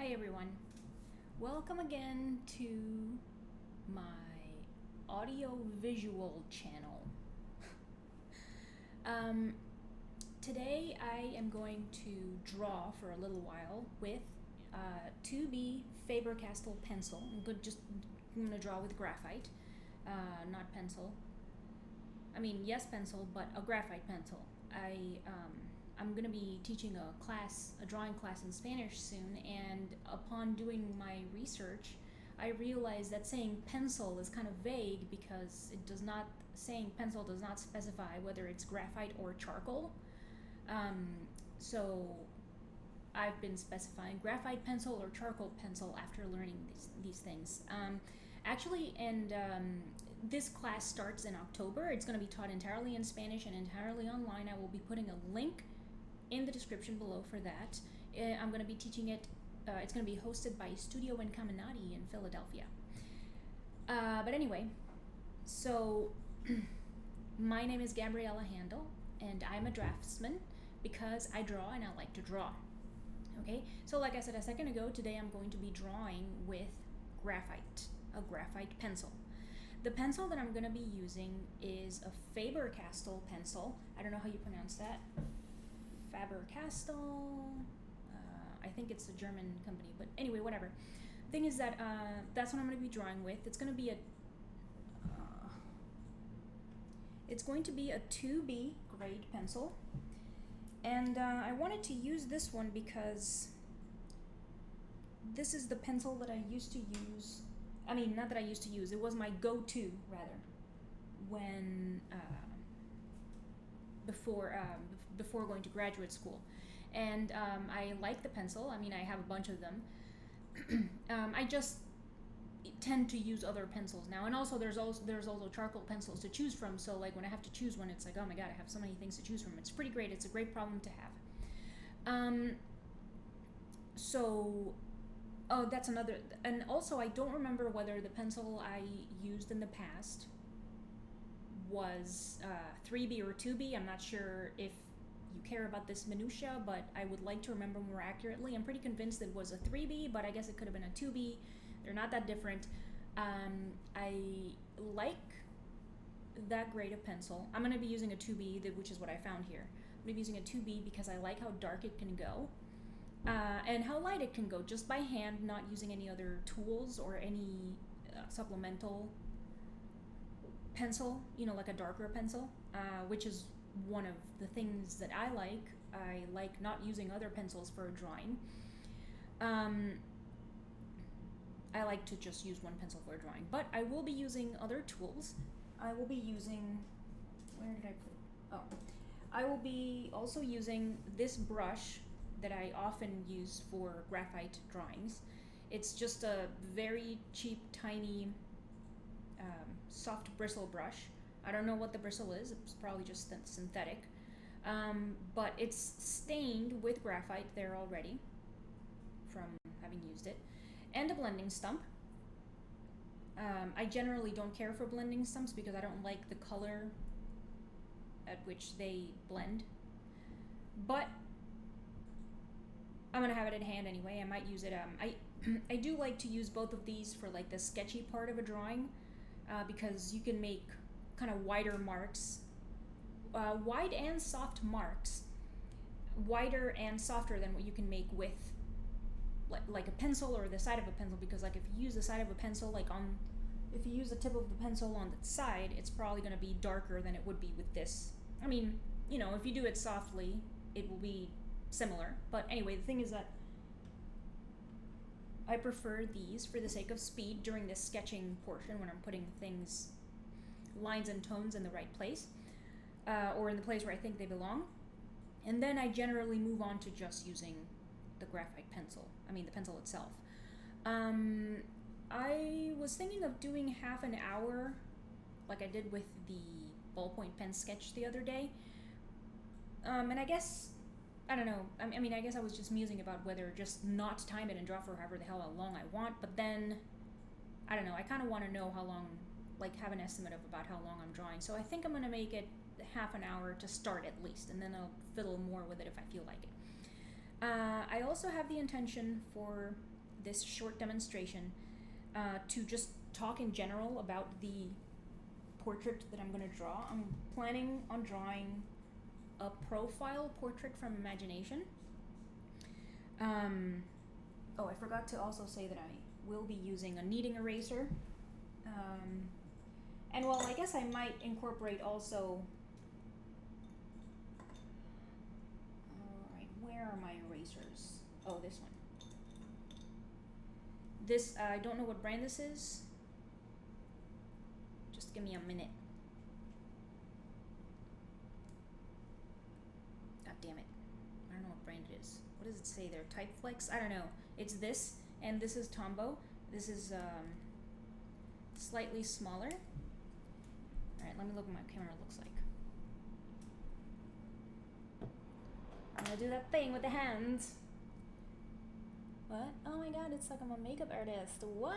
Hi everyone. Welcome again to my audio-visual channel. um, Today I am going to draw for a little while with 2B Faber-castell pencil. I'm going to draw with graphite, not pencil. I mean, yes, pencil, but a graphite pencil. I'm going to be teaching a drawing class in Spanish soon, and upon doing my research, I realized that saying pencil is kind of vague because saying pencil does not specify whether it's graphite or charcoal. So I've been specifying graphite pencil or charcoal pencil after learning these things. This class starts in October. It's going to be taught entirely in Spanish and entirely online. I will be putting a link in the description below for that. I'm going to be teaching it. It's going to be hosted by Studio Incaminati in Philadelphia. But anyway, so my name is Gabriela Handal, and I'm a draftsman because I draw and I like to draw. Okay, so like I said a second ago, today I'm going to be drawing with graphite, a graphite pencil. The pencil that I'm going to be using is a Faber-castell pencil. I don't know how you pronounce that. Faber-castell. I think it's a German company, but anyway, whatever. Thing is that that's what I'm going to be drawing with. It's going to be a 2B grade pencil, and I wanted to use this one because this is the pencil that I used to use. I mean, not that I used to use. It was my go-to, rather, when before going to graduate school. And I like the pencil. I mean, I have a bunch of them. I just tend to use other pencils now, and also there's also charcoal pencils to choose from. So like when I have to choose one, it's like, oh my god, I have so many things to choose from. It's pretty great. It's a great problem to have. Oh, that's another. And also, I don't remember whether the pencil I used in the past was 3B or 2B. I'm not sure if you care about this minutia, but I would like to remember more accurately. I'm pretty convinced it was a 3B, but I guess it could have been a 2B. They're not that different. I like that grade of pencil. I'm going to be using a 2B, which is what I found here. I'm going to be using a 2B because I like how dark it can go. And how light it can go just by hand, not using any other tools or any supplemental pencil, like a darker pencil, which is one of the things that I like. I like not using other pencils for drawing. I like to just use one pencil for drawing, but I will be using other tools. I will be using, where did I put it? Oh, I will be also using this brush that I often use for graphite drawings. It's just a very cheap, tiny, soft bristle brush. I don't know what the bristle is. It's probably just synthetic. But it's stained with graphite there already from having used it. And a blending stump. I generally don't care for blending stumps because I don't like the color at which they blend. But I'm gonna have it at hand anyway. I might use it. I do like to use both of these for like the sketchy part of a drawing, because you can make kind of wider marks, wide and soft marks, wider and softer than what you can make with like a pencil or the side of a pencil. Because like if you use the side of a pencil, if you use the tip of the pencil on the side, it's probably gonna be darker than it would be with this. I mean, if you do it softly, it will be similar. But anyway, the thing is that I prefer these for the sake of speed during this sketching portion when I'm putting things, lines and tones in the right place, or in the place where I think they belong. And then I generally move on to just using the graphite pencil. I mean the pencil itself. I was thinking of doing half an hour like I did with the ballpoint pen sketch the other day. And I guess, I don't know. I mean, I guess I was just musing about whether just not time it and draw for however the hell long I want. But then, I don't know. I kind of want to know how long, like have an estimate of about how long I'm drawing. So I think I'm going to make it half an hour to start at least. And then I'll fiddle more with it if I feel like it. I also have the intention for this short demonstration to just talk in general about the portrait that I'm going to draw. I'm planning on drawing a profile portrait from imagination. Oh, I forgot to also say that I will be using a kneading eraser. And well, I guess I might incorporate also... Alright, where are my erasers? Oh, this one. This, I don't know what brand this is. Just give me a minute. God damn it. I don't know what brand it is. What does it say there? Typeflex? I don't know. It's this, and this is Tombow. This is slightly smaller. Alright, let me look what my camera looks like. I'm gonna do that thing with the hands. What? Oh my god, it's like I'm a makeup artist. What?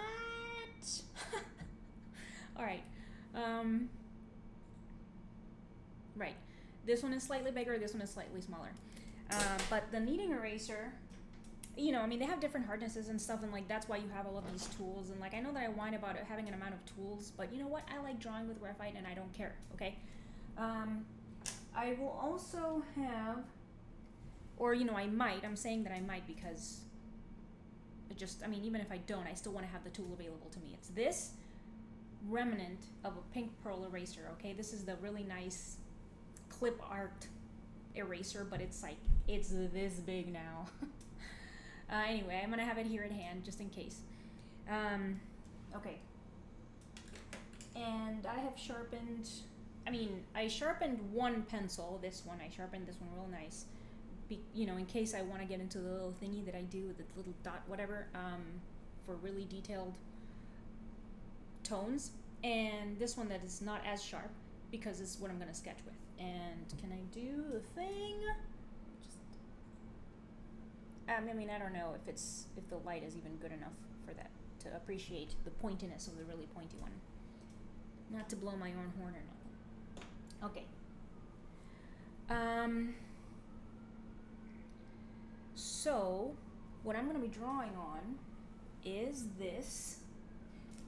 Alright. Right. This one is slightly bigger, this one is slightly smaller. But the kneading eraser, you know, I mean, they have different hardnesses and stuff, and like that's why you have all of these tools. And like, I know that I whine about it having an amount of tools, but you know what? I like drawing with graphite, and I don't care. Okay. I will also have, or you know, I might. I'm saying that I might because it just, I mean, even if I don't, I still want to have the tool available to me. It's this remnant of a pink pearl eraser. Okay, this is the really nice clip art eraser, but it's like, it's this big now. Anyway, I'm gonna have it here at hand just in case. Okay. And I have sharpened, I mean, I sharpened one pencil, this one, I sharpened this one real nice, you know, in case I want to get into the little thingy that I do with the little dot, whatever, for really detailed tones. And this one that is not as sharp, because it's what I'm gonna sketch with. And can I do the thing? I mean, I don't know if the light is even good enough for that to appreciate the pointiness of the really pointy one. Not to blow my own horn or nothing. Okay. So what I'm going to be drawing on is this.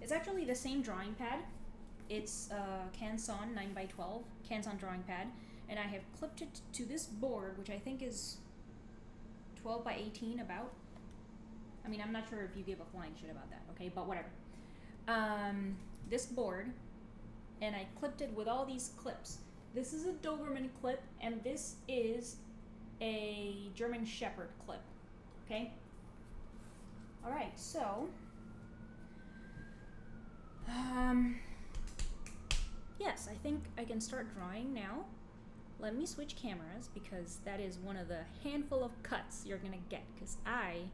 It's actually the same drawing pad. It's Canson 9x12 Canson drawing pad, and I have clipped it to this board, which I think is 12 by 18 about. I mean, I'm not sure if you give a flying shit about that, okay, but whatever. This board, and I clipped it with all these clips. This is a Doberman clip, and this is a German Shepherd clip, okay? Alright, so, yes, I think I can start drawing now. Let me switch cameras, because that is one of the handful of cuts you're gonna get, because I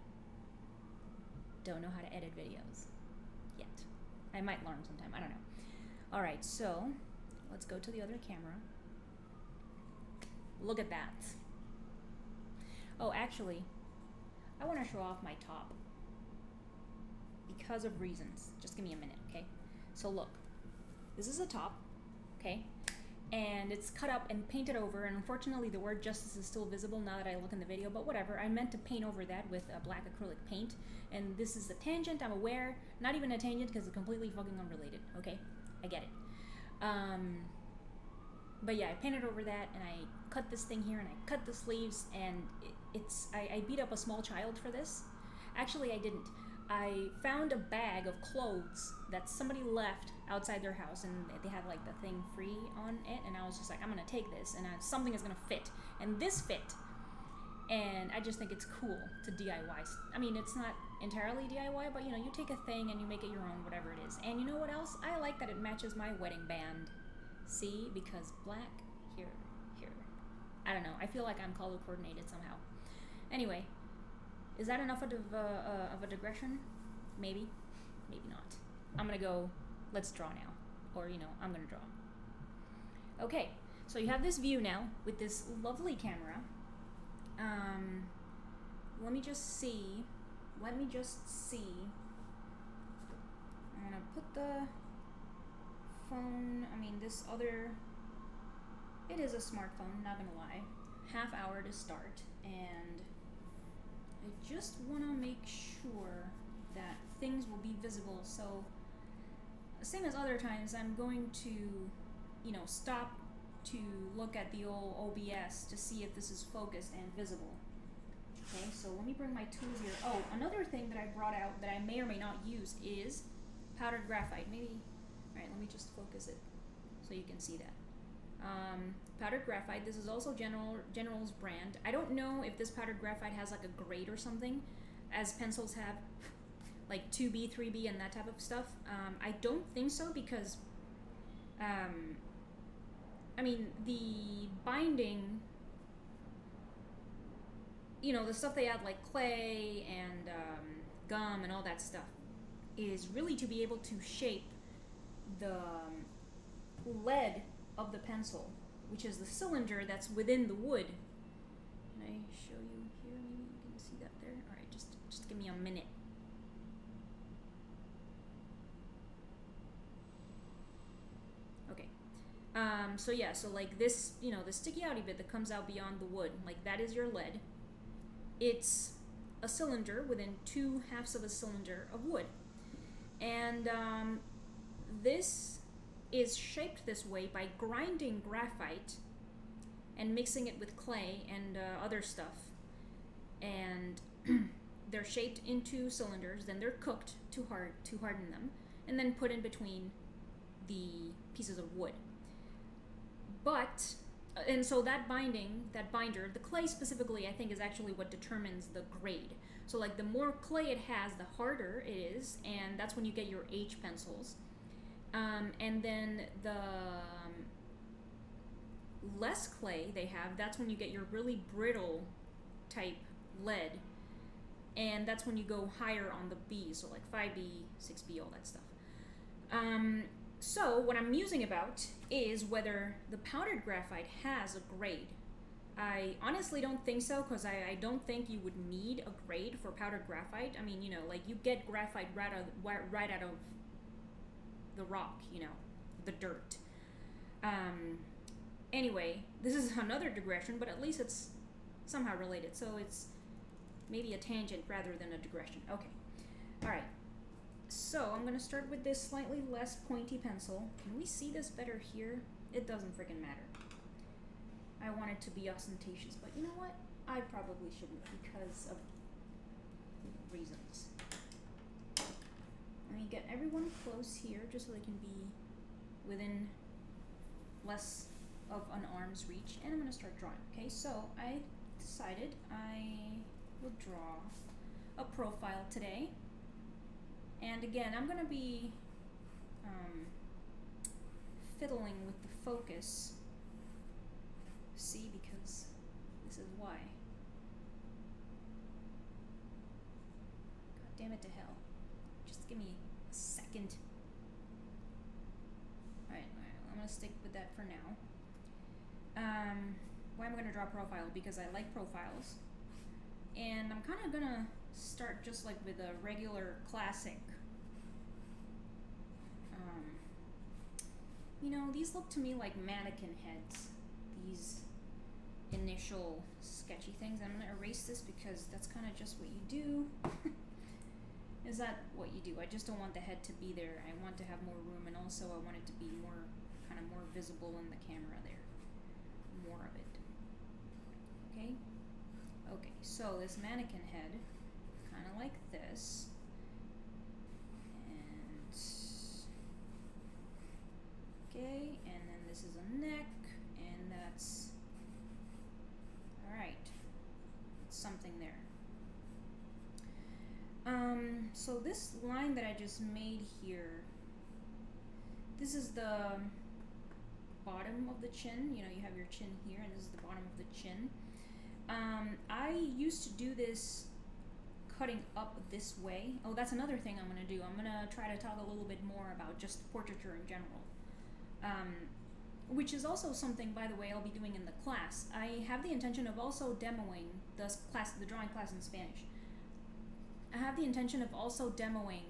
don't know how to edit videos yet. I might learn sometime, I don't know. Alright, so let's go to the other camera. Look at that. Oh, actually, I want to show off my top because of reasons. Just give me a minute, okay? So look, this is a top, okay? And it's cut up and painted over, and unfortunately the word justice is still visible now that I look in the video, but whatever. I meant to paint over that with black acrylic paint, and this is a tangent, I'm aware. Not even a tangent, because it's completely fucking unrelated, okay? I get it. But yeah, I painted over that, and I cut this thing here, and I cut the sleeves, and I beat up a small child for this. Actually, I didn't. I found a bag of clothes that somebody left outside their house, and they had like the thing free on it, and I was just like, I'm gonna take this, and something is gonna fit, and this fit, and I just think it's cool to DIY. I mean, it's not entirely DIY, but you know, you take a thing and you make it your own, whatever it is. And you know what else? I like that it matches my wedding band. See, because black here. I don't know. I feel like I'm color coordinated somehow. Anyway, is that enough of a digression? Maybe, maybe not. I'm gonna go. Let's draw now, or you know, I'm gonna draw. Okay, so you have this view now with this lovely camera. Let me just see. I'm gonna put the phone, I mean this other, it is a smartphone, not gonna lie. Half hour to start, and I just wanna make sure that things will be visible. So same as other times, I'm going to, stop to look at the old OBS to see if this is focused and visible. Okay, so let me bring my tools here. Oh, another thing that I brought out that I may or may not use is powdered graphite. Alright, let me just focus it so you can see that. Powdered graphite, this is also General's brand. I don't know if this powdered graphite has like a grade or something, as pencils have, like 2B, 3B, and that type of stuff. I don't think so because, the binding, the stuff they add like clay and gum and all that stuff is really to be able to shape the lead of the pencil, which is the cylinder that's within the wood. Can I show you here? Maybe you can see that there. All right, just give me a minute. Okay. So like this, the sticky outy bit that comes out beyond the wood, like that is your lead. It's a cylinder within 2/2 of a cylinder of wood, and this is shaped this way by grinding graphite and mixing it with clay and other stuff, and they're shaped into cylinders. Then they're cooked to harden them, and then put in between the pieces of wood. And so that binder, the clay specifically, I think is actually what determines the grade. So like the more clay it has, the harder it is, and that's when you get your H pencils. And then the less clay they have, that's when you get your really brittle type lead, and that's when you go higher on the B, so like 5B, 6B, all that stuff. So what I'm musing about is whether the powdered graphite has a grade. I honestly don't think so, because I don't think you would need a grade for powdered graphite. I mean, like you get graphite right out of the rock, the dirt. Anyway, this is another digression, but at least it's somehow related. So it's maybe a tangent rather than a digression. Okay. All right. So I'm going to start with this slightly less pointy pencil. Can we see this better here? It doesn't freaking matter. I want it to be ostentatious, but you know what? I probably shouldn't because of reasons. Let me get everyone close here just so they can be within less of an arm's reach, and I'm going to start drawing. Okay, so I decided I will draw a profile today. And again, I'm going to be fiddling with the focus. See, because this is why. God damn it to hell. Just give me a second. Alright, I'm going to stick with that for now. Why am I going to draw a profile? Because I like profiles. And I'm kind of going to start just like with a regular classic. These look to me like mannequin heads. These initial sketchy things. I'm going to erase this because that's kind of just what you do. Is that what you do? I just don't want the head to be there. I want to have more room, and also I want it to be more visible in the camera there. More of it. Okay? Okay, so this mannequin head, kind of like this. And okay, and then this is a neck, and that's alright. It's something there. So this line that I just made here, this is the bottom of the chin. You have your chin here, and this is the bottom of the chin. I used to do this cutting up this way. Oh, that's another thing I'm going to do. I'm going to try to talk a little bit more about just portraiture in general. Which is also something, by the way, I'll be doing in the class. I have the intention of also demoing the drawing class in Spanish. I have the intention of also demoing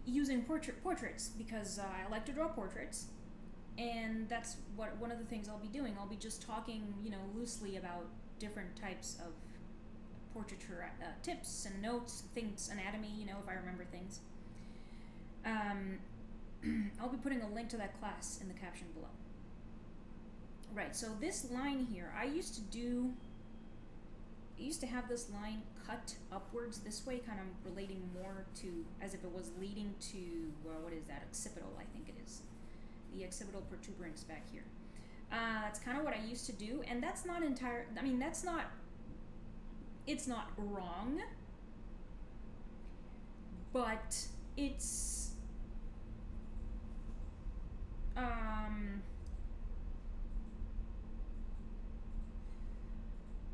using portraits because I like to draw portraits, and that's one of the things I'll be doing. I'll be just talking, loosely about different types of portraiture tips and notes, things, anatomy, you know, if I remember things. I'll be putting a link to that class in the caption below. Right, so this line here, I used to have this line cut upwards this way, kind of relating more to, as if it was leading to, what is that, occipital, I think it is. The occipital protuberance back here. That's kind of what I used to do, and that's not it's not wrong, but it's,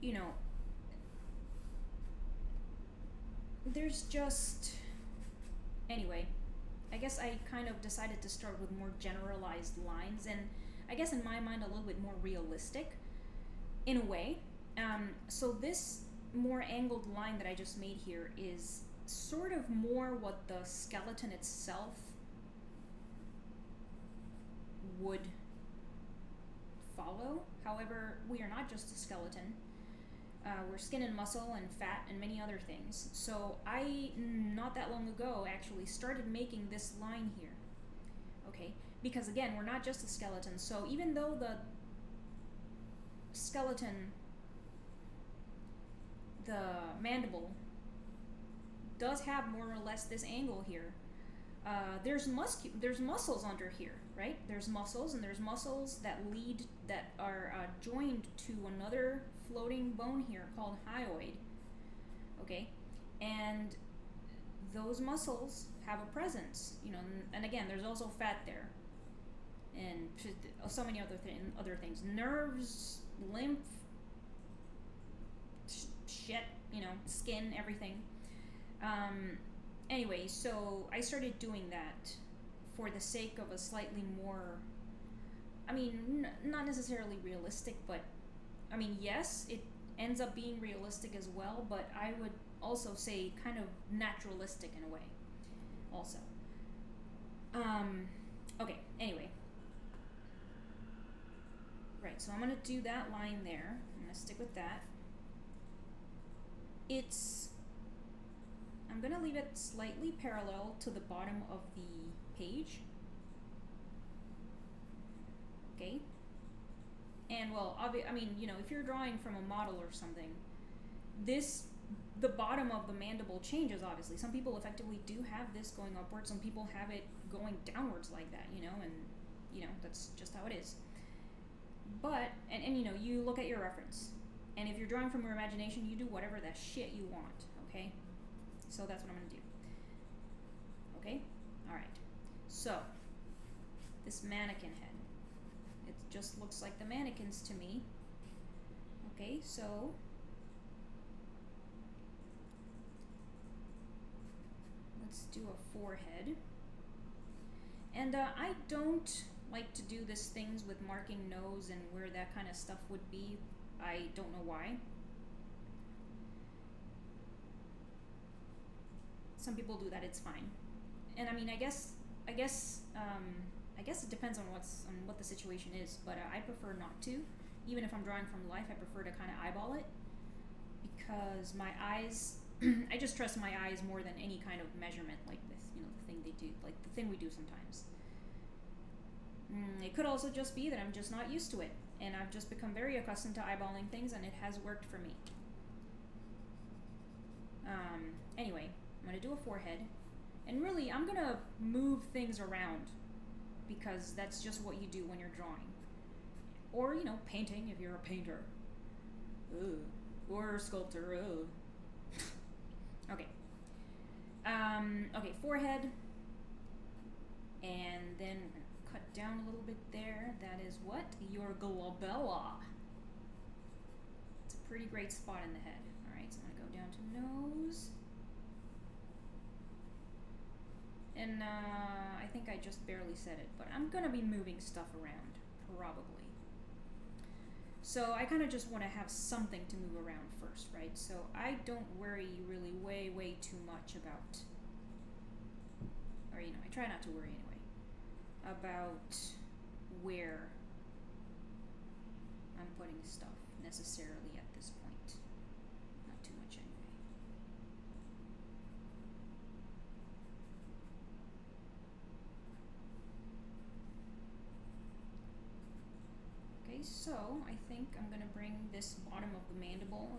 you know, there's just, anyway, I guess I kind of decided to start with more generalized lines, and I guess in my mind a little bit more realistic in a way. So this more angled line that I just made here is sort of more what the skeleton itself would follow. However, we are not just a skeleton. We're skin and muscle and fat and many other things. So I, not that long ago, actually started making this line here. Okay? Because again, we're not just a skeleton. So even though the skeleton, the mandible, does have more or less this angle here, there's muscles under here, right? There's muscles, and there's muscles that are joined to another floating bone here called hyoid. Okay, and those muscles have a presence, you know, and again, there's also fat there, and so many other things, nerves, lymph, shit, you know, skin, everything. Anyway, so I started doing that for the sake of a slightly more, I mean, not necessarily realistic, but I mean, yes, it ends up being realistic as well, but I would also say kind of naturalistic in a way also. Okay, anyway. Right, so I'm going to do that line there. I'm going to stick with that. I'm going to leave it slightly parallel to the bottom of the page. Okay? And well, I mean, you know, if you're drawing from a model or something, the bottom of the mandible changes, obviously. Some people effectively do have this going upwards, some people have it going downwards like that, you know, and, you know, that's just how it is. But, and you know, you look at your reference, and if you're drawing from your imagination, you do whatever the shit you want, okay? So that's what I'm going to do. Okay? Alright. So, this mannequin head. It just looks like the mannequins to me. Okay, so let's do a forehead. And I don't like to do these things with marking nose and where that kind of stuff would be. I don't know why. Some people do that, it's fine. And I mean, I guess it depends on what the situation is, but I prefer not to. Even if I'm drawing from life, I prefer to kind of eyeball it, because my eyes, I just trust my eyes more than any kind of measurement like this, you know, the thing they do, like the thing we do sometimes. It could also just be that I'm just not used to it, and I've just become very accustomed to eyeballing things, and it has worked for me. Anyway, I'm going to do a forehead, and really, I'm going to move things around, because that's just what you do when you're drawing. Or, you know, painting if you're a painter. Ugh. Or a sculptor. Ugh. Okay. Okay, forehead. And then cut down a little bit there. That is what? Your glabella. It's a pretty great spot in the head. Alright, so I'm going to go down to nose. And I think I just barely said it, but I'm going to be moving stuff around, probably. So I kind of just want to have something to move around first, right? So I don't worry really way too much about, or you know, I try not to worry anyway, about where I'm putting stuff necessarily at this point. Not too much anyway. so I think I'm gonna bring this bottom of the mandible,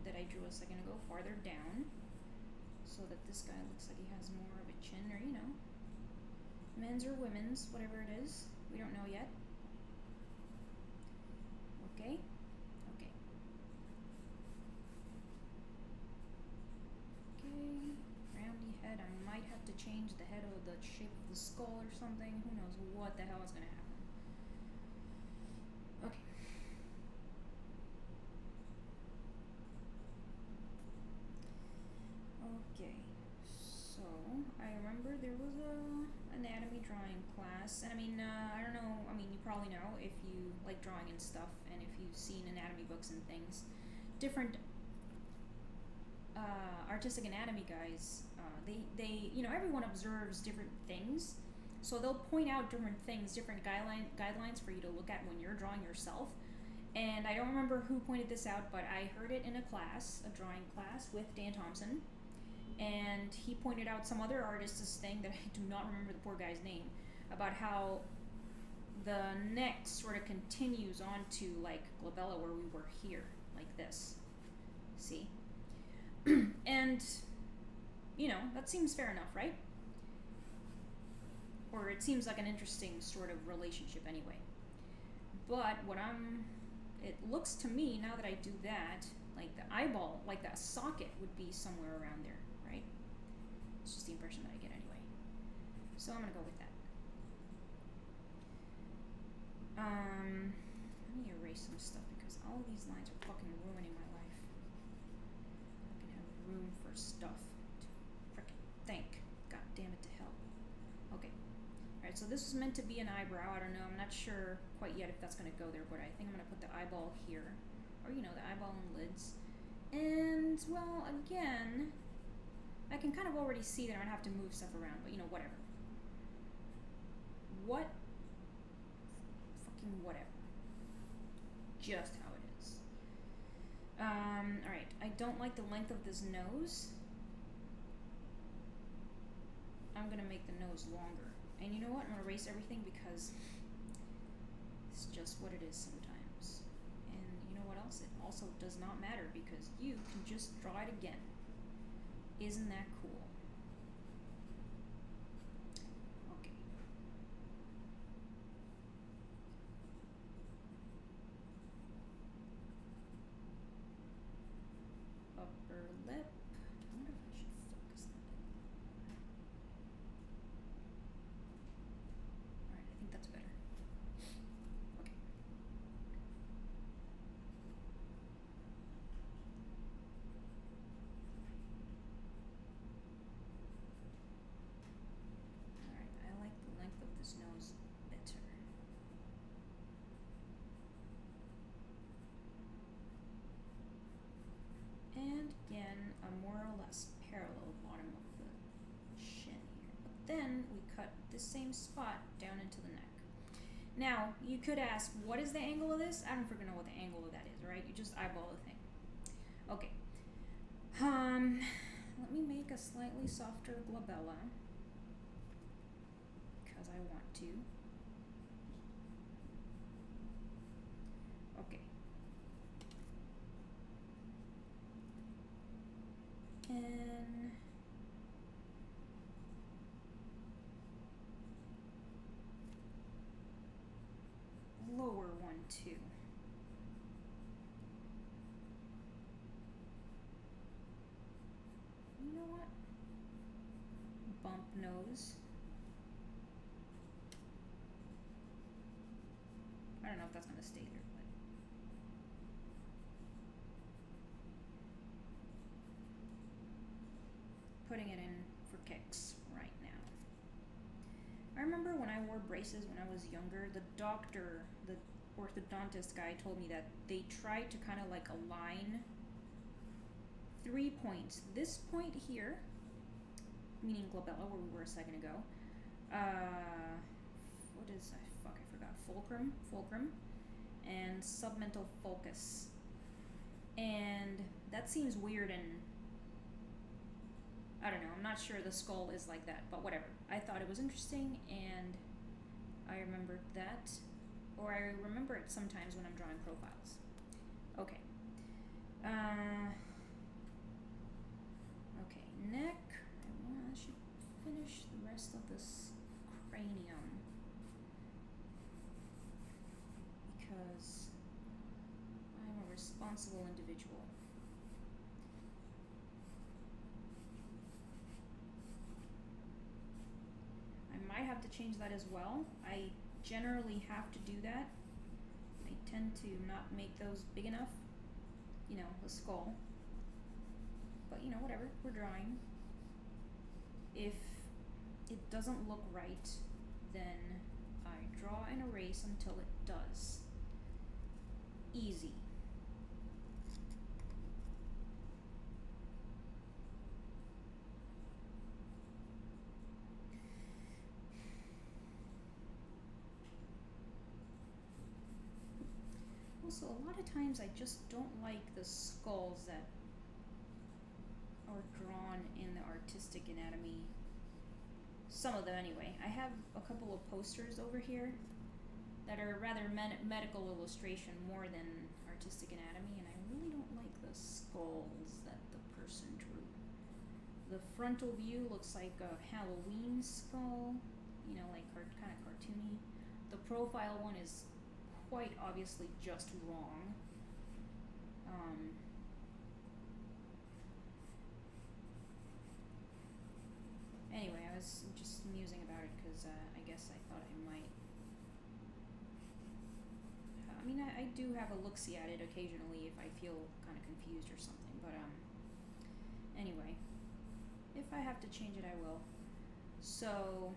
that I drew a second ago, farther down, so that this guy looks like he has more of a chin, or men's or women's, whatever it is. We don't know yet. Okay. Okay. Okay. Roundy head. I might have to change the head or the shape of the skull or something. Who knows what the hell is gonna happen. Okay. Okay. So I remember there was a anatomy drawing class, and I don't know, you probably know if you like drawing and stuff, and if you've seen anatomy books and things, different artistic anatomy guys, they everyone observes different things, so they'll point out different things, different guidelines for you to look at when you're drawing yourself. And I don't remember who pointed this out, but I heard it in a drawing class with Dan Thompson, and he pointed out some other artist's thing that I do not remember the poor guy's name, about how the neck sort of continues on to like glabella, where we were here, like this. See? And that seems fair enough, right? Or it seems like an interesting sort of relationship anyway. But it looks to me, now that I do that, like the eyeball, like that socket would be somewhere around there, right? It's just the impression that I get anyway. So I'm gonna go with that. Let me erase some stuff because all of these lines are fucking ruining my life. I can have room for stuff to frickin' think. God damn it to hell. Okay. Alright, so this is meant to be an eyebrow. I don't know, I'm not sure quite yet if that's gonna go there, but I think I'm gonna put the eyeball here. Or, the eyeball and lids. And, well, again, I can kind of already see that I'm gonna have to move stuff around, but whatever. Fucking whatever. Just how it is. Alright, I don't like the length of this nose. I'm gonna make the nose longer. And you know what? I'm gonna erase everything because it's just what it is sometimes. And you know what else? It also does not matter because you can just draw it again. Isn't that cool? Okay. Upper lip. I wonder if I should focus that in. Alright, I think that's better. Okay. Alright, I like the length of this nose better. And again, a more or less parallel bottom of the chin here. But then we cut the same spot down into the neck. Now, you could ask, what is the angle of this? I don't freaking know what the angle of that is, right? You just eyeball the thing. Okay. Let me make a slightly softer glabella. Because I want to. Okay. And lower one too. You know what? Bump nose. I don't know if that's gonna stay there, but putting it in for kicks right now. I remember when I wore braces when I was younger, the doctor, the orthodontist guy, told me that they tried to kind of like align 3 points. This point here, meaning glabella, where we were a second ago. What is, I forgot. Fulcrum, and submental focus. And that seems weird, and I don't know, I'm not sure the skull is like that, but whatever. I thought it was interesting, and I remembered that. or I remember it sometimes when I'm drawing profiles. Okay. Okay, neck. I should finish the rest of this cranium because I'm a responsible individual. I might have to change that as well. I generally have to do that. I tend to not make those big enough, you know, the skull. But you know, whatever, we're drawing. If it doesn't look right, then I draw and erase until it does. Easy. Also, a lot of times I just don't like the skulls that are drawn in the artistic anatomy. Some of them anyway. I have a couple of posters over here that are rather medical illustration more than artistic anatomy, and I really don't like the skulls that the person drew. The frontal view looks like a Halloween skull, you know, like kind of cartoony. The profile one is quite obviously just wrong. Anyway, I was just musing about it because I guess I thought I might. I mean, I do have a look-see at it occasionally if I feel kind of confused or something, but anyway, if I have to change it, I will. So,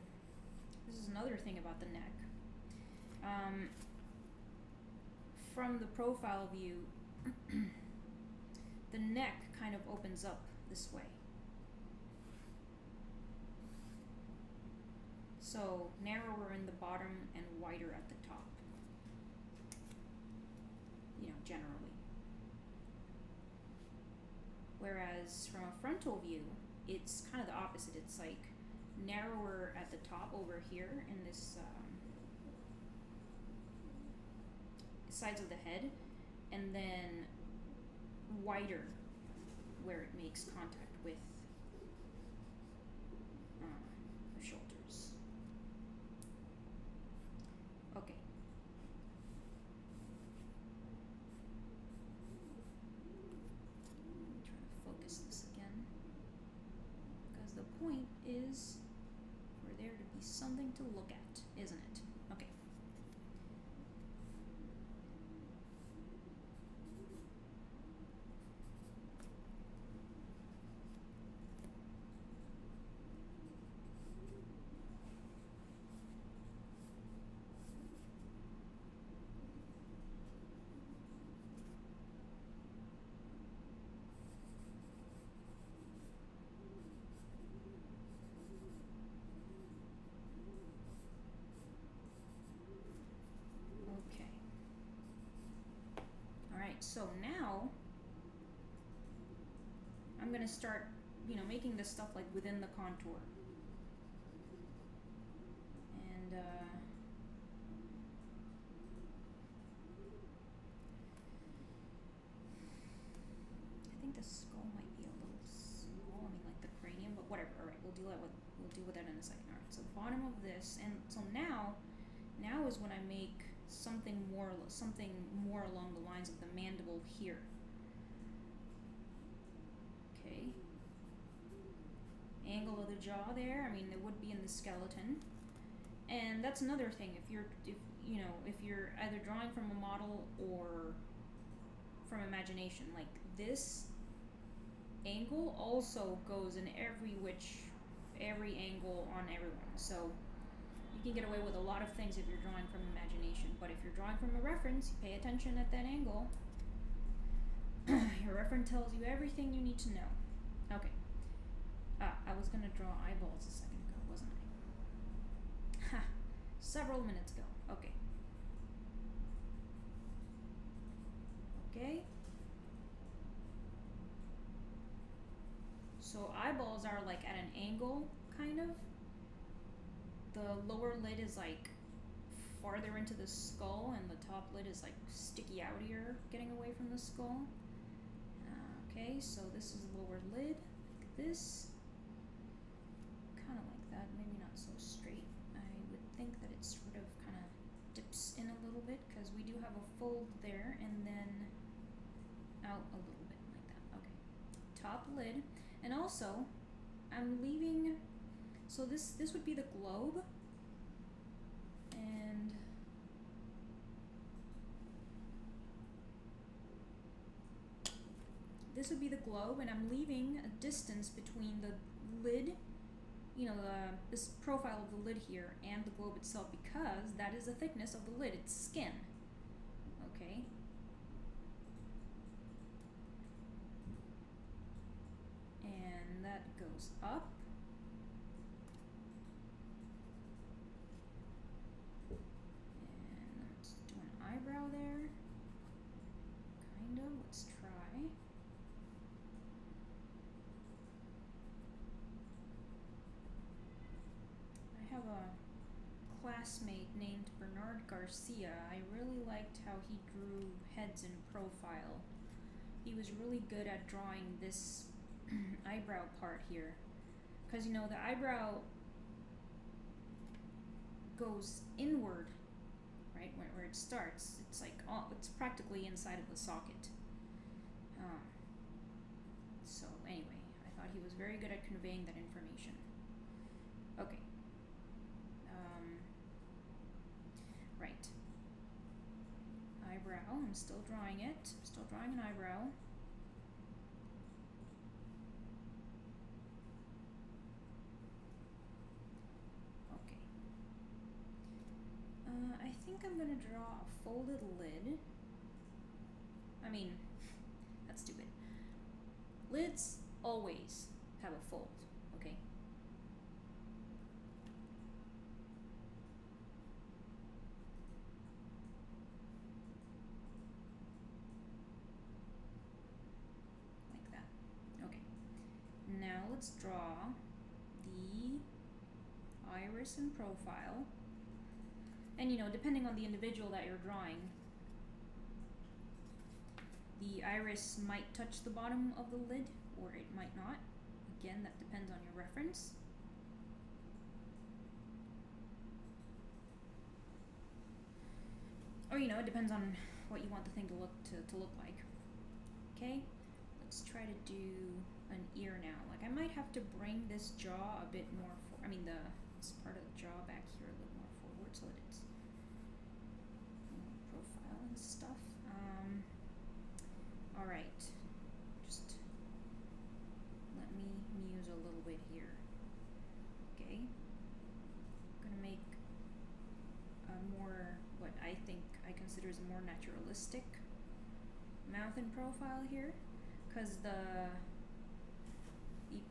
this is another thing about the neck. From the profile view, the neck kind of opens up this way. So, narrower in the bottom and wider at the top. You know, generally. Whereas from a frontal view, it's kind of the opposite. It's like narrower at the top over here in this sides of the head, and then wider where it makes contact with the shoulders. Okay. Let me try to focus this again, because the point is for there to be something to look at, isn't it? Okay. So now I'm gonna start, you know, making this stuff like within the contour. And I think the skull might be a little small. I mean, like the cranium, but whatever. All right, we'll deal with that in a second. All right. So bottom of this, and so now is when I make something more along the lines of the mandible here. Okay. Angle of the jaw there. I mean, it would be in the skeleton. And that's another thing. If you're either drawing from a model or from imagination, like this angle also goes in every angle on everyone. So you can get away with a lot of things if you're drawing from imagination, but if you're drawing from a reference, you pay attention at that angle. Your reference tells you everything you need to know. Okay. I was gonna draw eyeballs a second ago, wasn't I? Ha! Several minutes ago. Okay. Okay. So eyeballs are like at an angle, kind of. The lower lid is like farther into the skull, and the top lid is like sticky out here, getting away from the skull. Okay, so this is lower lid, like this. Kind of like that, maybe not so straight. I would think that it sort of kind of dips in a little bit, because we do have a fold there, and then out a little bit like that. Okay, top lid. And also, I'm leaving, so this would be the globe, and this would be the globe, and I'm leaving a distance between the lid, you know, this profile of the lid here, and the globe itself, because that is the thickness of the lid, it's skin. Okay. And that goes up. And let's do an eyebrow there. Kind of, let's try. I have a classmate named Bernard Garcia. I really liked how he drew heads in profile. He was really good at drawing this eyebrow part here, because you know the eyebrow goes inward, right, where it starts. It's like it's practically inside of the socket. So anyway, I thought he was very good at conveying that information. Okay. Right. Eyebrow. I'm still drawing it. I'm still drawing an eyebrow. I think I'm gonna draw a folded lid. I mean, that's stupid. Lids always have a fold, okay? Like that. Okay. Now let's draw the iris in profile. And you know, depending on the individual that you're drawing, the iris might touch the bottom of the lid, or it might not. Again, that depends on your reference. Or you know, it depends on what you want the thing to look like. Okay, let's try to do an ear now. Like I might have to bring this jaw a bit more this part of the jaw back here a little more forward, so that it's profile and stuff. All right, just let me muse a little bit here. Okay, I'm gonna make a more, what I think I consider as a more naturalistic mouth and profile here, because the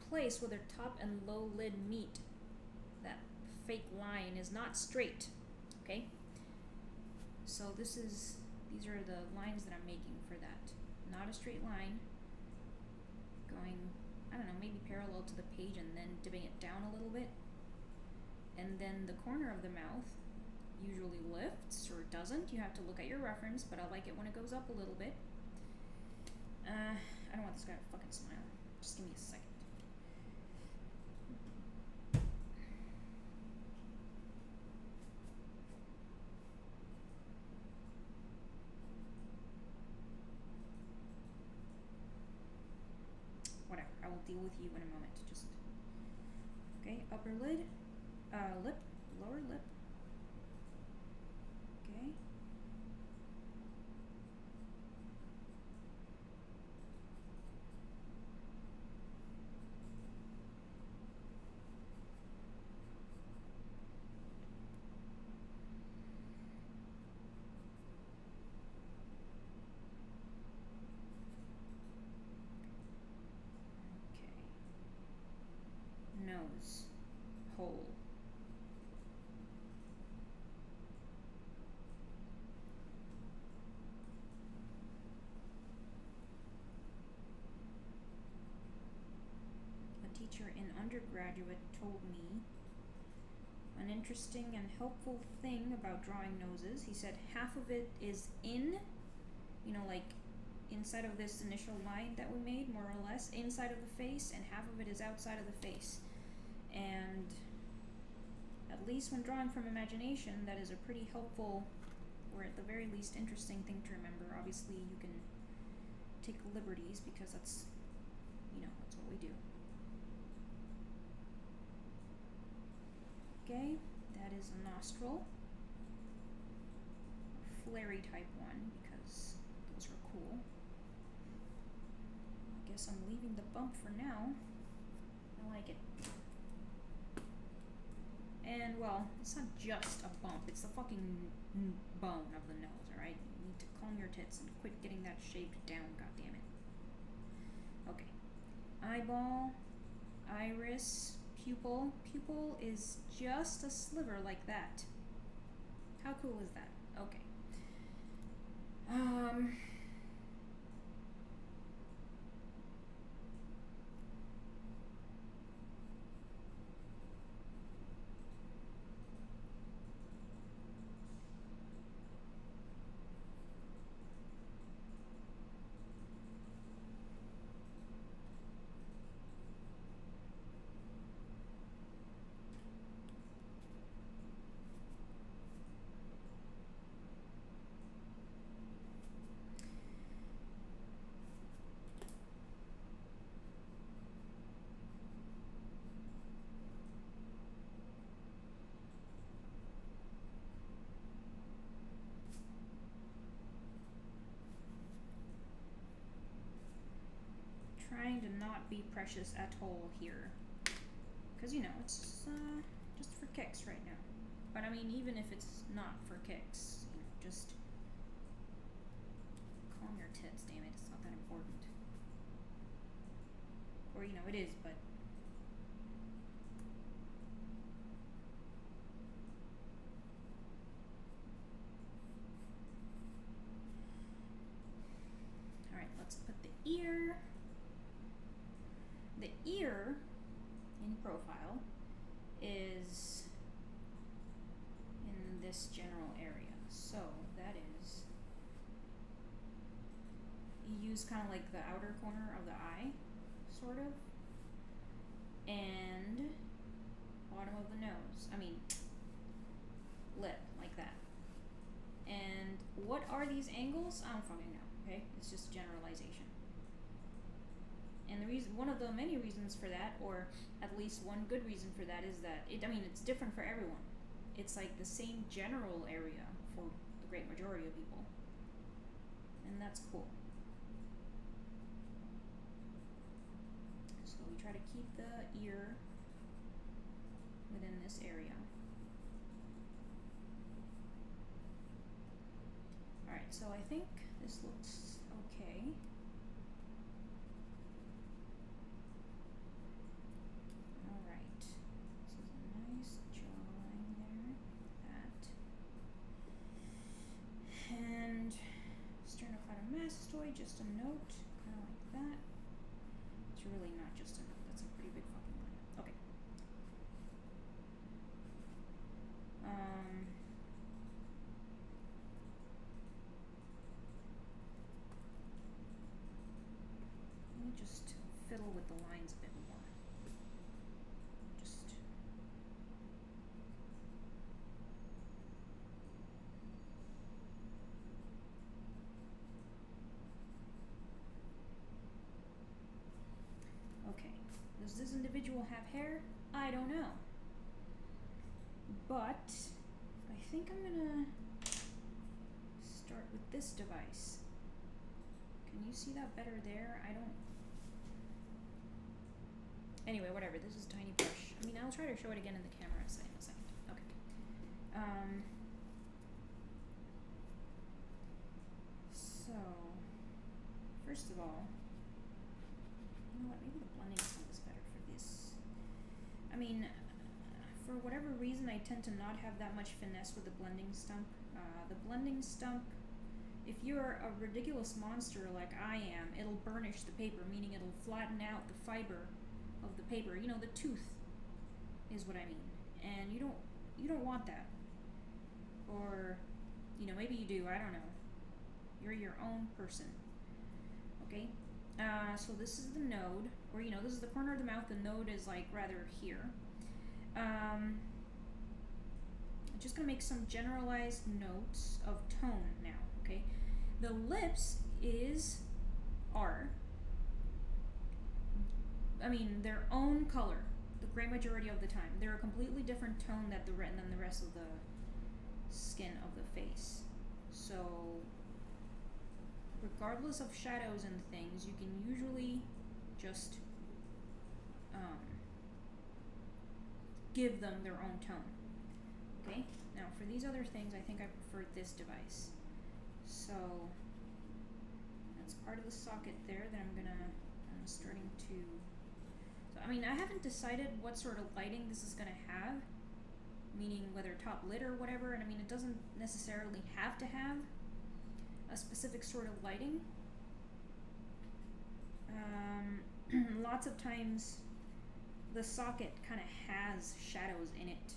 place where their top and low lid meet, that fake line is not straight. Okay, so these are the lines that I'm making for that. Not a straight line, going, I don't know, maybe parallel to the page and then dipping it down a little bit. And then the corner of the mouth usually lifts or doesn't. You have to look at your reference, but I like it when it goes up a little bit. I don't want this guy to fucking smile. Just give me a second. Whatever, I will deal with you in a moment. Just, okay, upper lid, lip, lower lip. Okay. Nose, hole. A teacher in undergraduate told me an interesting and helpful thing about drawing noses. He said half of it is in, like inside of this initial line that we made, more or less, inside of the face, and half of it is outside of the face. And at least when drawing from imagination, that is a pretty helpful, or at the very least interesting thing to remember. Obviously, you can take liberties because that's what we do. Okay, that is a nostril. A flary type one, because those are cool. I guess I'm leaving the bump for now. I like it. And, well, it's not just a bump, it's the fucking bone of the nose, alright? You need to calm your tits and quit getting that shaved down, goddammit. Okay. Eyeball, iris, pupil. Pupil is just a sliver like that. How cool is that? Okay. Trying to not be precious at all here, because it's just for kicks right now. But I mean, even if it's not for kicks, just calm your tits, damn it, it's not that important. Or it is, but alright, let's put the ear. The ear in profile is in this general area. So that is, you use kind of like the outer corner of the eye, sort of, and bottom of the nose. I mean, lip, like that. And what are these angles? I don't fucking know, okay? It's just generalization. And one of the many reasons for that, or at least one good reason for that, is that it's different for everyone. It's like the same general area for the great majority of people, and that's cool. So we try to keep the ear within this area. Alright, so I think this looks okay. And sternocleidomastoid, just a note, kind of like that. It's really not just a note, that's a pretty big fucking line. Okay. Let me just fiddle with the lines a bit more. Does this individual have hair? I don't know. But I think I'm gonna start with this device. Can you see that better there? Anyway, whatever. This is a tiny brush. I mean, I'll try to show it again in the camera in a second. Okay. So, first of all, you know what? Maybe the blending stump is better for this. I mean, for whatever reason, I tend to not have that much finesse with the blending stump. The blending stump, if you're a ridiculous monster like I am, it'll burnish the paper, meaning it'll flatten out the fiber of the paper. The tooth is what I mean. And you don't you don't want that. Or, you know, maybe you do, I don't know. You're your own person. Okay? So this is the node, or you know, this is the corner of the mouth. The node is like rather here. I'm just gonna make some generalized notes of tone now. Okay, the lips are their own color the great majority of the time. They're a completely different tone than the rest of the skin of the face. So regardless of shadows and things, you can usually just give them their own tone. Okay, now for these other things, I think I prefer this device. So that's part of the socket there that I'm starting to. So I haven't decided what sort of lighting this is gonna have, meaning whether top lit or whatever. And it doesn't necessarily have to have a specific sort of lighting. Lots of times the socket kind of has shadows in it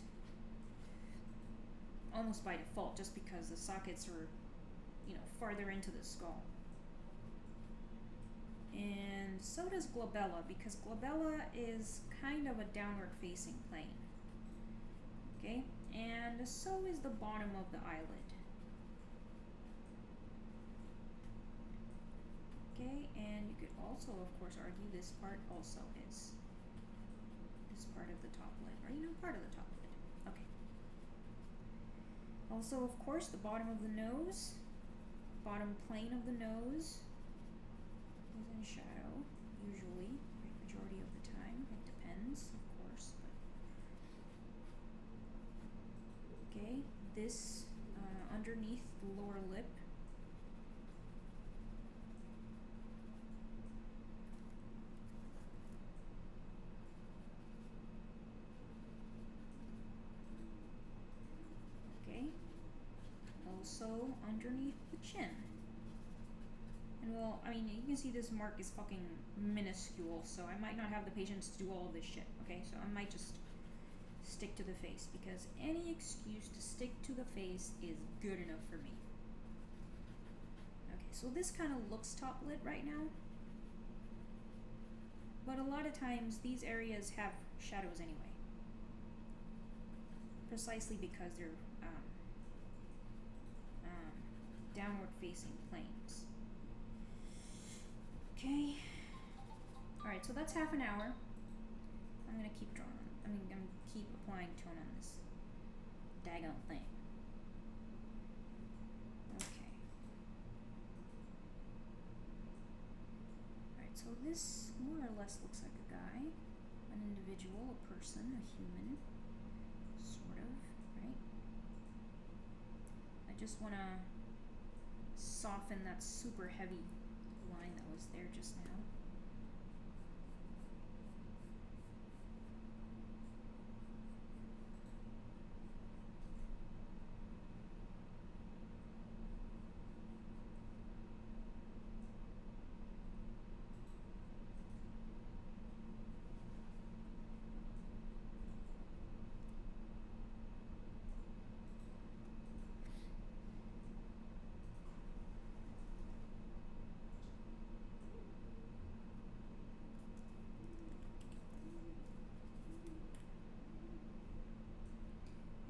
almost by default, just because the sockets are, farther into the skull. And so does glabella, because glabella is kind of a downward facing plane. Okay, and so is the bottom of the eyelid. Okay, and you could also, of course, argue this part also is part of the top lid, or part of the top lid. Okay. Also, of course, the bottom of the nose, bottom plane of the nose is in shadow, usually, right, majority of the time. It depends, of course. But okay, this underneath the lower lip. Also underneath the chin. And you can see this mark is fucking minuscule, so I might not have the patience to do all of this shit, okay? So I might just stick to the face, because any excuse to stick to the face is good enough for me. Okay, so this kind of looks top lit right now, but a lot of times these areas have shadows anyway, precisely because they're downward facing planes. Okay. Alright, so that's half an hour. I'm gonna keep drawing. I'm gonna keep applying tone on this daggone thing. Okay. Alright, so this more or less looks like a guy, an individual, a person, a human, sort of, right? I just wanna soften that super heavy line that was there just now.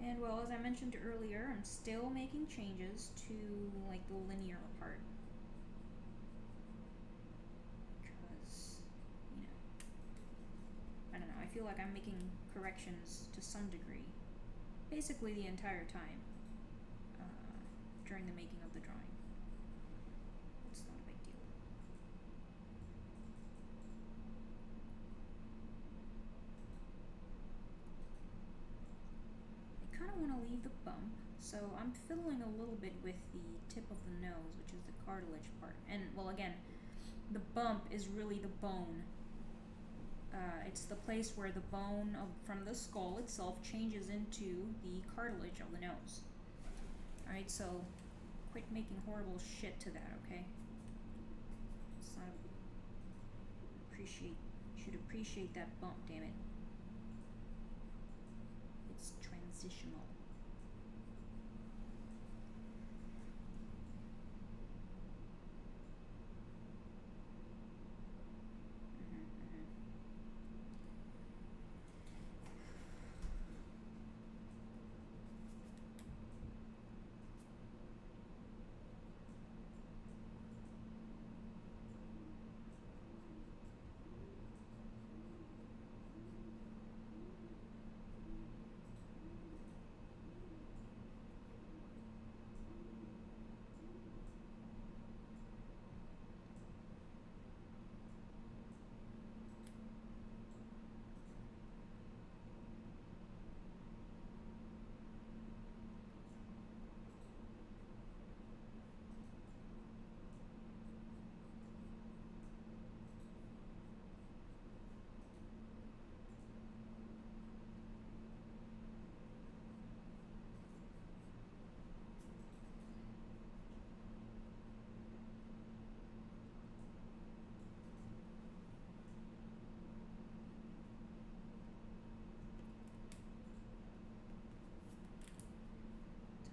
And well, as I mentioned earlier, I'm still making changes to like the linear part. Because, I don't know, I feel like I'm making corrections to some degree, basically the entire time, during the making of the drawing. It's not a big deal. I kind of want to leave the bump, so I'm fiddling a little bit with the tip of the nose, which is the cartilage part. And well, again, the bump is really the bone. It's the place where the bone from the skull itself changes into the cartilage of the nose. Alright, so quit making horrible shit to that, okay? It's not should appreciate that bump, damn it. It's transition. transitional.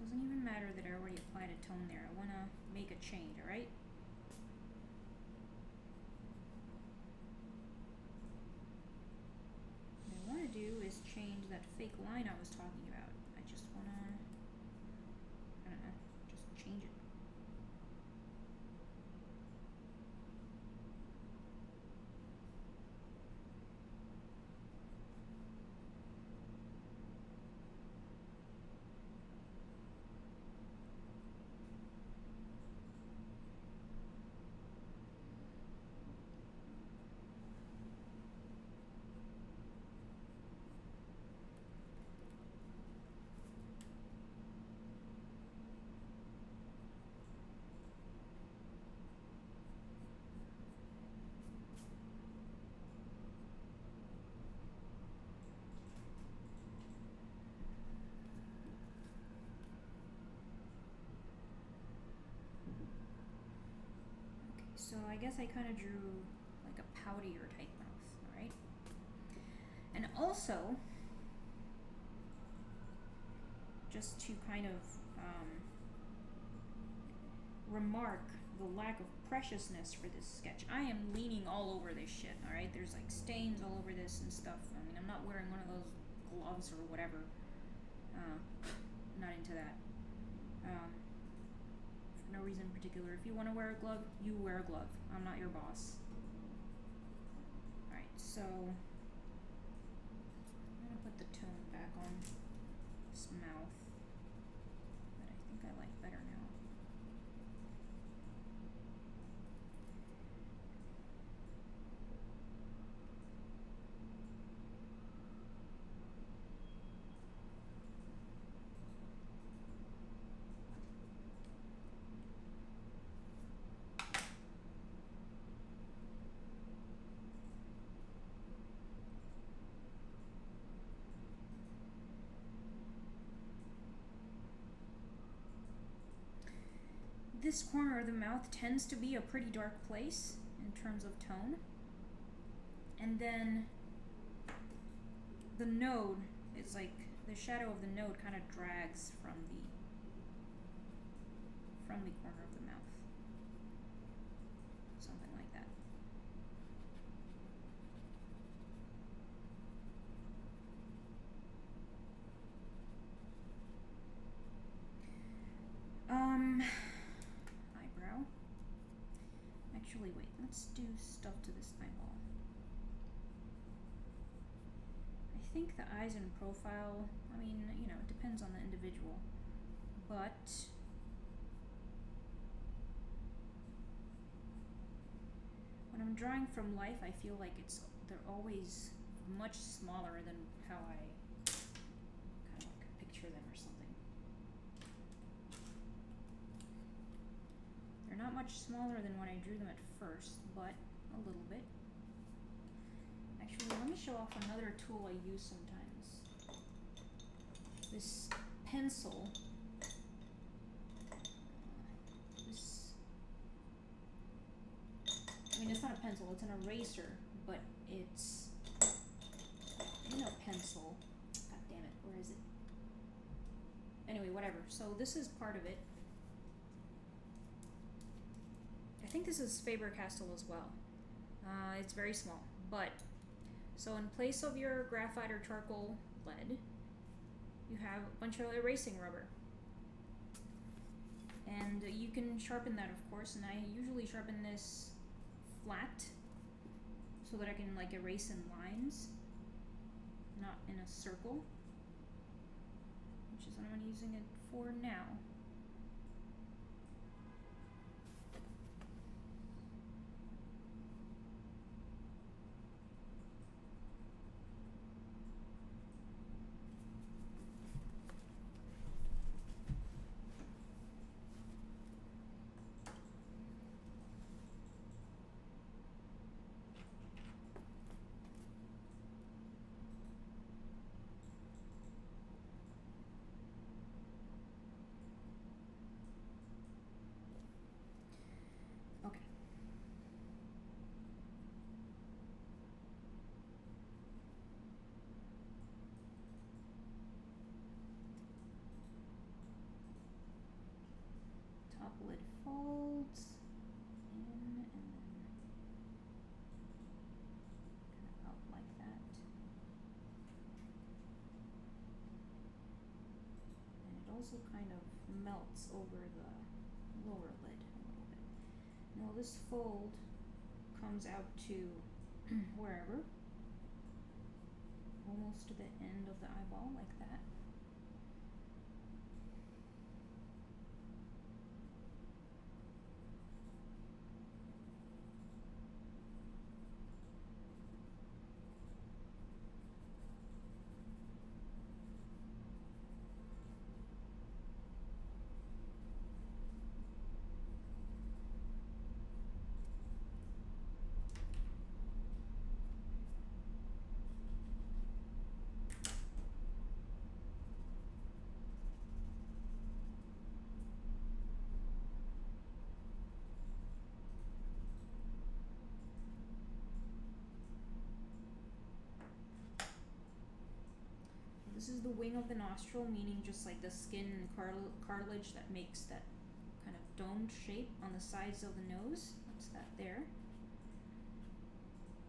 Doesn't even matter that I already applied a tone there. I want to make a change, alright? What I want to do is change that fake line I was talking about. I just want to, I don't know, just change it. So I guess I kind of drew like a poutier type mouth, alright? And also, just to kind of remark the lack of preciousness for this sketch, I am leaning all over this shit, alright? There's like stains all over this and stuff. I mean, I'm not wearing one of those gloves or whatever. Not into that. No reason in particular. If you want to wear a glove, you wear a glove. I'm not your boss. Alright, so I'm gonna put the tone back on this mouth that I think I like better now. This corner of the mouth tends to be a pretty dark place in terms of tone. And then the node is like, the shadow of the node kind of drags from the corner of the mouth. Something like that. Eyebrow. Actually, wait, let's do stuff to this eyeball. I think the eyes in profile, I mean, you know, it depends on the individual. But when I'm drawing from life, I feel like they're always much smaller than how I kind of like picture them or something. They're not much smaller than when I drew them at first, but a little bit. Actually, let me show off another tool I use sometimes. This pencil. I mean, it's not a pencil, it's an eraser, but it's, you know, pencil. God damn it, where is it? Anyway, whatever. So this is part of it. I think this is Faber-castell as well. It's very small, but so in place of your graphite or charcoal lead, you have a bunch of erasing rubber. And you can sharpen that, of course, and I usually sharpen this flat so that I can like erase in lines, not in a circle, which is what I'm using it for now. Okay. Top lid folds in and then kind of out like that. And it also kind of melts over the lower lid a little bit. Now this fold comes out to wherever, almost to the end of the eyeball like that. This is the wing of the nostril, meaning just like the skin and cartilage that makes that kind of domed shape on the sides of the nose. That's that there.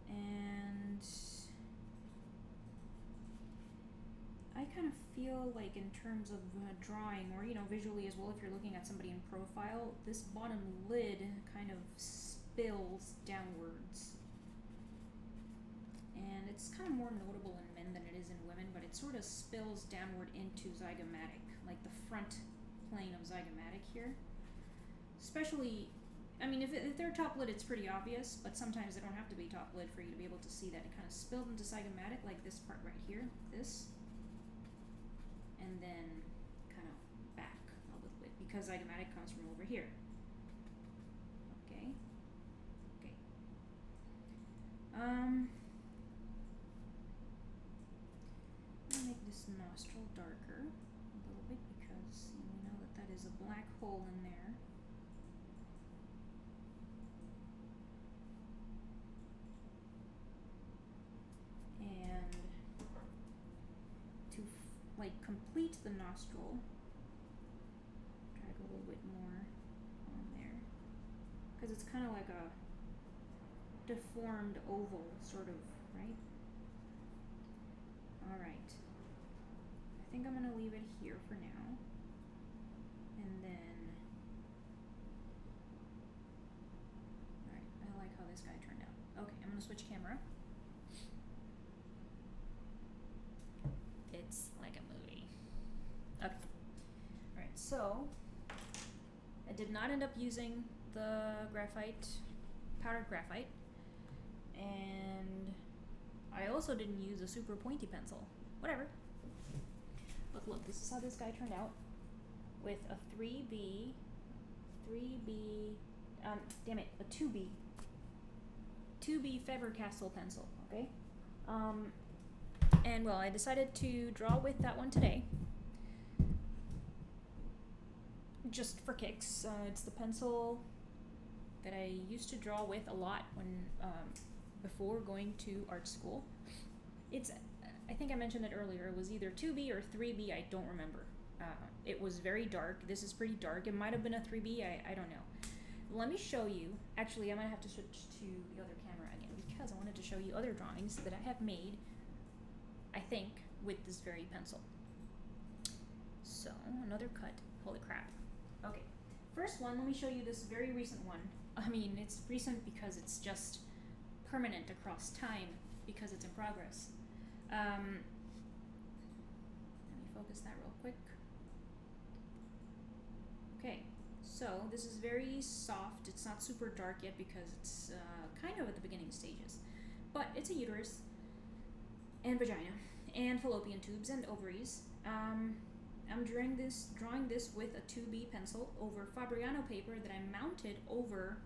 And I kind of feel like in terms of drawing, or visually as well, if you're looking at somebody in profile, this bottom lid kind of spills downwards. And it's kind of more notable in men than it is in women, but it sort of spills downward into zygomatic, like the front plane of zygomatic here. Especially, I mean, if they're top lid, it's pretty obvious, but sometimes they don't have to be top lid for you to be able to see that. It kind of spilled into zygomatic, like this part right here, this, and then kind of back a little bit, because zygomatic comes from over here. Okay. I'll make this nostril darker a little bit because we know that is a black hole in there. And to complete the nostril, drag a little bit more on there because it's kind of like a deformed oval, sort of, right? Alright. I think I'm going to leave it here for now. And then... Alright, I like how this guy turned out. Okay, I'm going to switch camera. It's like a movie. Okay. Alright, so... I did not end up using the graphite, powdered graphite. And... I also didn't use a super pointy pencil. Whatever. But look, this is how this guy turned out. With a 3B, a 2B Faber-castell pencil, okay? And well, I decided to draw with that one today. Just for kicks. It's the pencil that I used to draw with a lot when, before going to art school. It's, I think I mentioned it earlier, it was either 2B or 3B, I don't remember. It was very dark. This is pretty dark. It might have been a 3B. I don't know. Let me show you. Actually, I might have to switch to the other camera again because I wanted to show you other drawings that I have made, I think, with this very pencil. So, another cut. Holy crap. Okay. First one, let me show you this very recent one. I mean, it's recent because it's just permanent across time because it's in progress. Let me focus that real quick. Okay, so this is very soft. It's not super dark yet because it's kind of at the beginning stages. But it's a uterus and vagina and fallopian tubes and ovaries. I'm drawing this with a 2B pencil over Faber-castell paper that I mounted over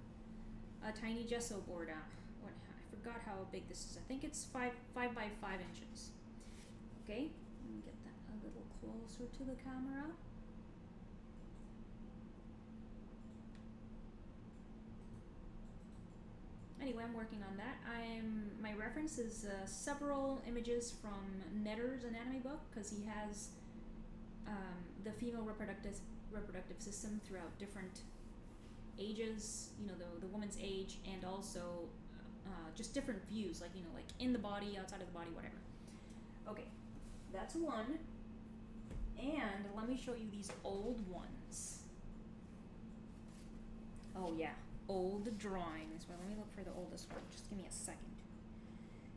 a tiny gesso board. I forgot how big this is. I think it's 5 by 5 inches. Okay, let me get that a little closer to the camera. Anyway, I'm working on that. My reference is several images from Netter's anatomy book because he has the female reproductive system throughout different ages. You know, the woman's age, and also just different views, like, you know, like in the body, outside of the body, whatever. Okay, that's one. And let me show you these old ones. Oh yeah, old drawings. Well, let me look for the oldest one. Just give me a second.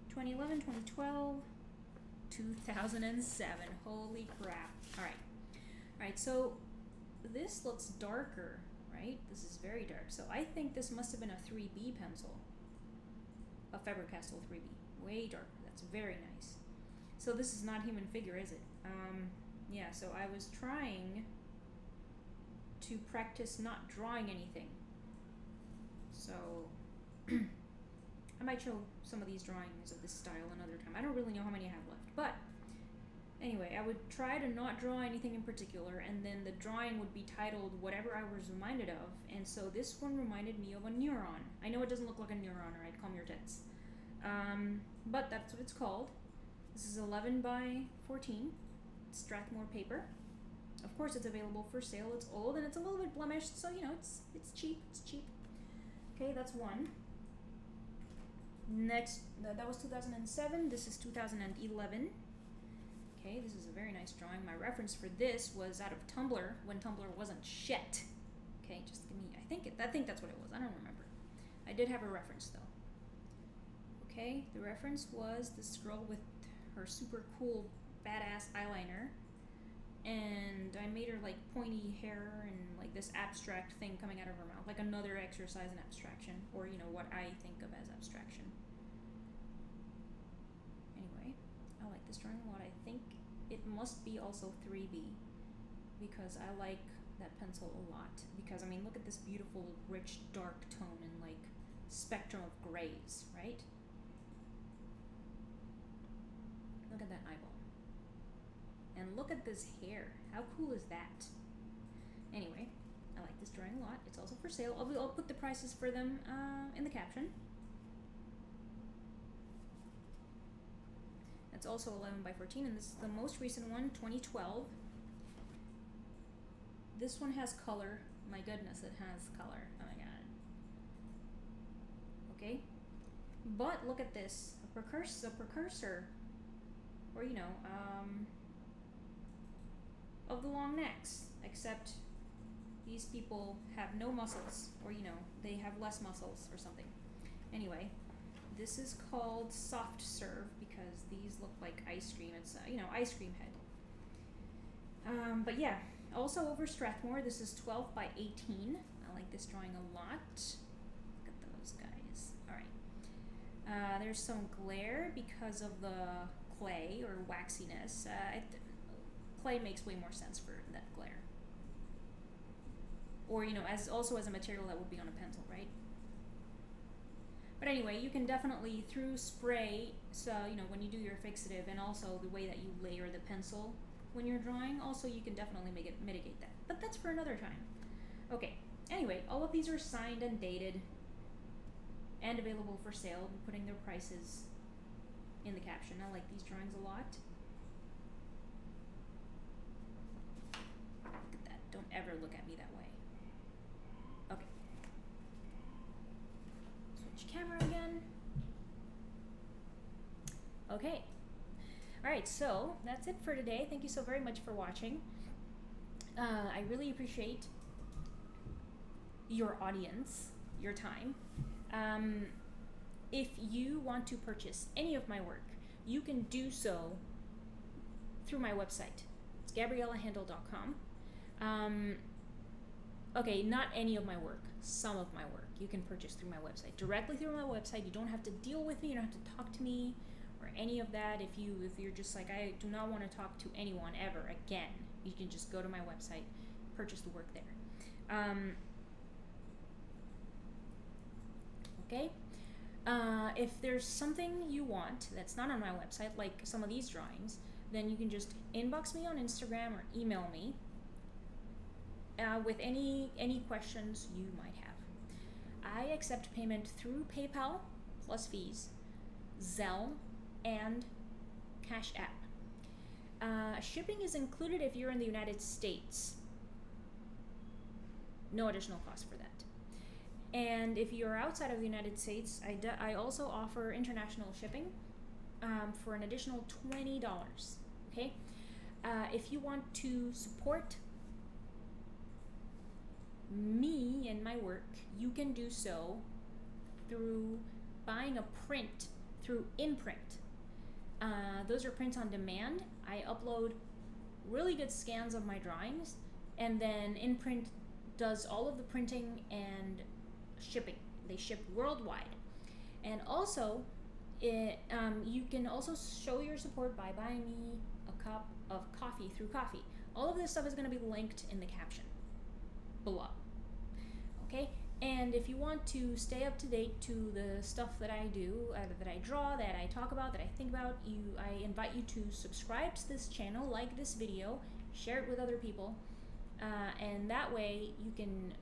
2011, 2012, 2007. Holy crap. Alright, so this looks darker, right? This is very dark. So I think this must have been a 3B pencil. A Faber-castell 3B. Way darker. That's very nice. So this is not human figure, is it? Yeah, so I was trying to practice not drawing anything. So I might show some of these drawings of this style another time. I don't really know how many I have left, but anyway, I would try to not draw anything in particular, and then the drawing would be titled whatever I was reminded of, and so this one reminded me of a neuron. I know it doesn't look like a neuron, right? Calm your tits. But that's what it's called. This is 11 by 14. It's Strathmore paper. Of course, it's available for sale. It's old and it's a little bit blemished, so you know it's cheap. It's cheap. Okay, that's one. Next, that was 2007. This is 2011. Okay, this is a very nice drawing. My reference for this was out of Tumblr when Tumblr wasn't shit. Okay, just give me. I think that's what it was. I don't remember. I did have a reference though. Okay, the reference was this girl with her super cool badass eyeliner, and I made her like pointy hair and like this abstract thing coming out of her mouth, like another exercise in abstraction, or you know what I think of as abstraction. Anyway, I like this drawing a lot. I think it must be also 3B because I like that pencil a lot, because I mean look at this beautiful rich dark tone and like spectrum of grays, right? Look at that eyeball. And look at this hair. How cool is that? Anyway, I like this drawing a lot. It's also for sale. I'll put the prices for them in the caption. It's also 11 by 14, and this is the most recent one, 2012. This one has color. My goodness, it has color. Oh my god. Okay? But look at this. A precursor, or you know, of the long necks, except these people have no muscles, or you know, they have less muscles or something. Anyway, this is called soft serve because these look like ice cream. It's you know, ice cream head. But yeah, also over Strathmore, this is 12 by 18. I like this drawing a lot. Look at those guys. Alright. There's some glare because of the clay or waxiness. Clay makes way more sense for that glare. Or, you know, as a material that would be on a pencil, right? But anyway, you can definitely, through spray, so, you know, when you do your fixative, and also the way that you layer the pencil when you're drawing, also you can definitely mitigate that. But that's for another time. Okay, anyway, all of these are signed and dated and available for sale. I'm putting their prices in the caption. I like these drawings a lot. be that way. Okay. Switch camera again. Okay. Alright, so that's it for today. Thank you so very much for watching. I really appreciate your audience, your time. If you want to purchase any of my work, you can do so through my website. It's GabrielaHandal.com. Okay, not any of my work, some of my work you can purchase through my website. Directly through my website. You don't have to deal with me, you don't have to talk to me or any of that. If you're just like, I do not want to talk to anyone ever again, you can just go to my website, purchase the work there. Okay? If there's something you want that's not on my website, like some of these drawings, then you can just inbox me on Instagram or email me with any questions you might have. I accept payment through PayPal plus fees, Zelle, and Cash App. Shipping is included if you're in the United States. No additional cost for that. And if you're outside of the United States, I also offer international shipping for an additional $20. Okay? If you want to support me and my work, you can do so through buying a print through Imprint. Those are prints on demand. I upload really good scans of my drawings, and then Imprint does all of the printing and shipping. They ship worldwide. And also, you can also show your support by buying me a cup of coffee through Coffee. All of this stuff is going to be linked in the caption below. Okay? And if you want to stay up to date to the stuff that I do, that I draw, that I talk about, that I think about, I invite you to subscribe to this channel, like this video, share it with other people, and that way you can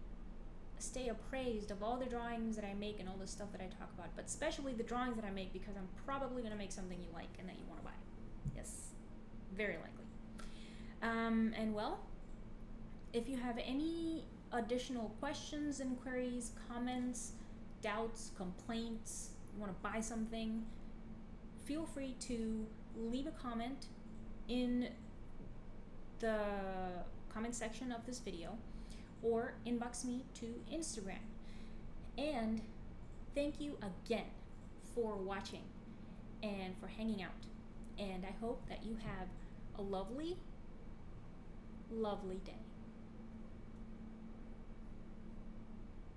stay appraised of all the drawings that I make and all the stuff that I talk about, but especially the drawings that I make, because I'm probably going to make something you like and that you want to buy. Yes, very likely. And well, if you have any additional questions, inquiries, comments, doubts, complaints, you want to buy something, feel free to leave a comment in the comment section of this video or inbox me to Instagram. And thank you again for watching and for hanging out. And I hope that you have a lovely, lovely day.